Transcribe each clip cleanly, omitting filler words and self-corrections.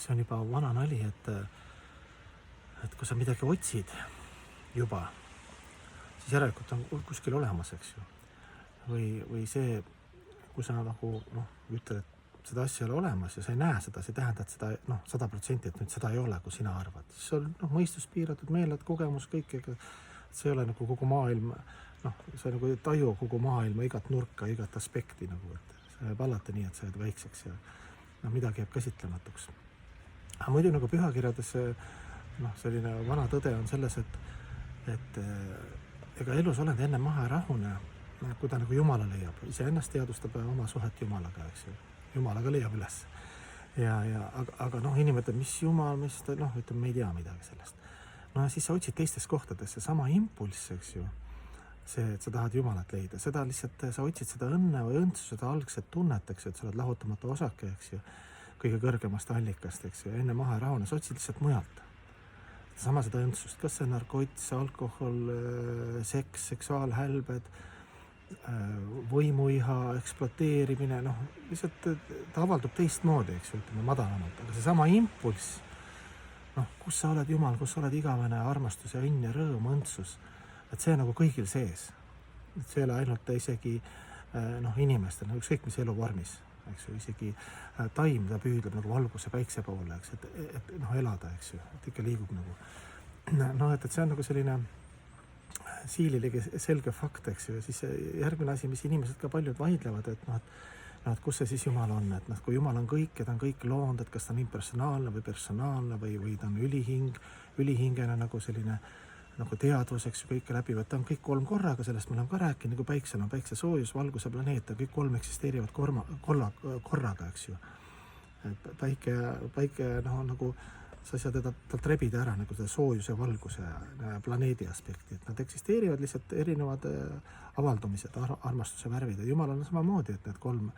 see on juba vana nali, et kui sa midagi otsid juba, siis järelikult on kuskil olemas, eks ju. Või see, kui sa nagu ütled, et seda asja ei ole olemas ja sa ei näe seda, see tähendab, et seda 100%, et nüüd seda ei ole, kui sina arvad. Siis on mõistus piiratud, meeled, kogemus, kõik, ega see ei ole nagu kogu maailm, sa nagu ei taju kogu maailma igat nurka, igat aspekti nagu, et see jääb alati nii, et sa jääd väikseks ja midagi jääb käsitlematuks. Aga muidu nagu pühakirjades selline vana tõde on selles, et ega elus oled enne maha ja rahune, kui ta nagu Jumala leiab, ise ennast teadustab oma suhet Jumalaga, eks ju. Jumalaga leiab üles. Aga inimene ütleb, mis Jumal, mis ta, ütleb, me ei tea midagi sellest. Ja siis sa otsid teistes kohtades, see sama impulss, eks ju, see, et sa tahad Jumalat leida, seda lihtsalt, sa otsid seda õnne või õndsu, seda algset tunnet, eks ju, et sa oled lahutamatu osake, eks ju, kõige kõrgemast allikast, eks ju, enne maha ja rahune, sa otsid lihtsalt mujalt. Sama seda õndsust, kas see narkots, alkohol, seks, seksuaalhälbed, võimuiha, ekspluateerimine, lihtsalt ta avaldub teistmoodi, eks ju, ütleme madalamalt, aga see sama impulss, kus sa oled Jumal, kus sa oled igavene armastus ja õnn ja rõõm, õndsus, et see nagu kõigil sees, et see ei ole ainult isegi inimestel, ükskõik mis eluvormis, eks ju, isegi taim, ta püüdleb nagu valguse päikse poole, eks, et elada, eks ju, et ikka liigub nagu, et see on nagu selline siililegi selge fakt, eks ju, ja siis järgmine asi, mis inimesed ka paljud vaidlevad, et kus see siis Jumal on, et kui Jumal on kõik ja ta on kõik loonud, et kas ta on impersonaalne või personaalne või ta on ülihingene nagu selline nagu teadvus, eks ju, kõike läbivad, ta on kõik kolm korraga, sellest me oleme ka rääkinud, nagu päiksel on päikse soojus, valguse planeet ja kõik kolm eksisteerivad korraga, eks ju. Päike nagu sa saad talt rebida ära nagu seda soojuse, valguse planeedi aspekti, et nad eksisteerivad lihtsalt erinevad avaldumised, armastuse värvid ja Jumal on samamoodi, et need kolm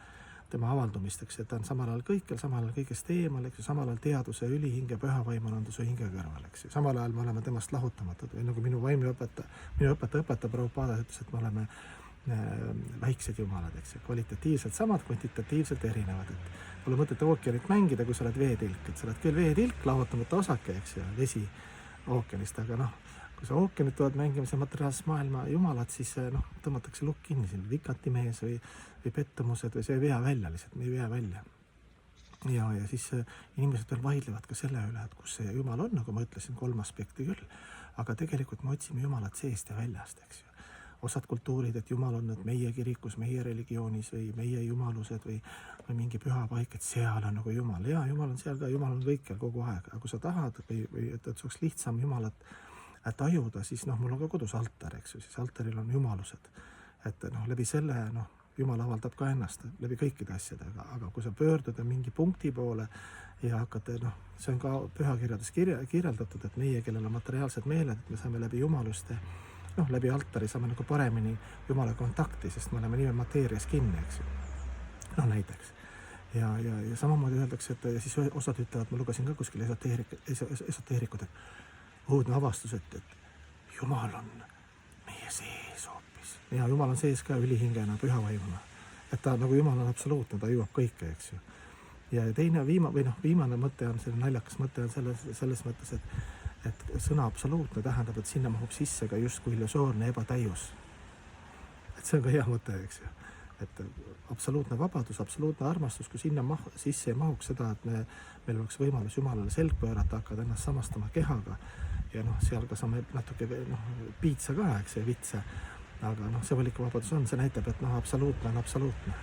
tema avaldumisteks, et ta on samal ajal kõikjal, samal ajal kõigest eemal, eks ju, samal ajal teaduse, ülihinge, püha vaim on su hinge kõrval, eks ju, samal ajal me oleme temast lahutamatud või nagu minu õpetaja Prabhupada ütles, et me oleme väiksed jumalad, eks ju, kvalitatiivselt samad, kvantitatiivselt erinevad, et pole mõtet ookeanit mängida, kui sa oled veetilk, et sa oled küll veetilk, lahutamata osake, eks ju, vesi ookeanist, aga kui sa ookeanit tuled mängimise materiaalses maailma jumalat, siis tõmmatakse lukk kinni, siin vikatimees või pettumused või see ei vea välja lihtsalt, me ei vea välja. Ja siis inimesed veel vaidlevad ka selle üle, et kus see Jumal on, nagu ma ütlesin, kolm aspekti küll, aga tegelikult me otsime Jumalat seest ja väljast, eks ju. Osad kultuurid, et Jumal on meie kirikus, meie religioonis või meie jumalused või mingi püha paik, et seal on nagu Jumal. Ja Jumal on seal ka, Jumal on kõikjal kogu aeg, aga kui sa tahad või et see oleks lihtsam Jumalat tajuda, siis mul on ka kodus altar, eks ju, siis altaril on jumalused. Et läbi selle Jumal avaldab ka ennast läbi kõikide asjadega, aga kui sa pöördud mingi punkti poole ja hakkad, see on ka pühakirjades kirjeldatud, et meie, kellel on materiaalsed meeled, et me saame läbi jumaluste läbi altari saame nagu paremini Jumala kontakti, sest me oleme nii mateerias kinni, eks ju. Näiteks. Ja samamoodi öeldakse, et ja siis osad ütlevad, ma lugesin ka kuskil esoteerikud, et õudne avastus, et Jumal on meie sees hoopis. Ja Jumal on sees ka ülihingena, pühavaimuna. Et ta nagu Jumal on absoluutne, ta jõuab kõike, eks ju. Ja teine viimane mõte on, selline naljakas mõte on selles mõttes, et sõna absoluutne tähendab, et sinna mahub sisse ka justkui illusoorne ebatäius. Et see on ka hea mõte, eks ju. Et absoluutne vabadus, absoluutne armastus, kui sinna sisse ei mahuks seda, et meil oleks võimalus Jumalale selg pöörata, hakkad ennast samastama kehaga ja seal ka saame natuke piitsa ka, eks see vitsa. Aga see valikuvabadus on, see näitab, et absoluutne on absoluutne.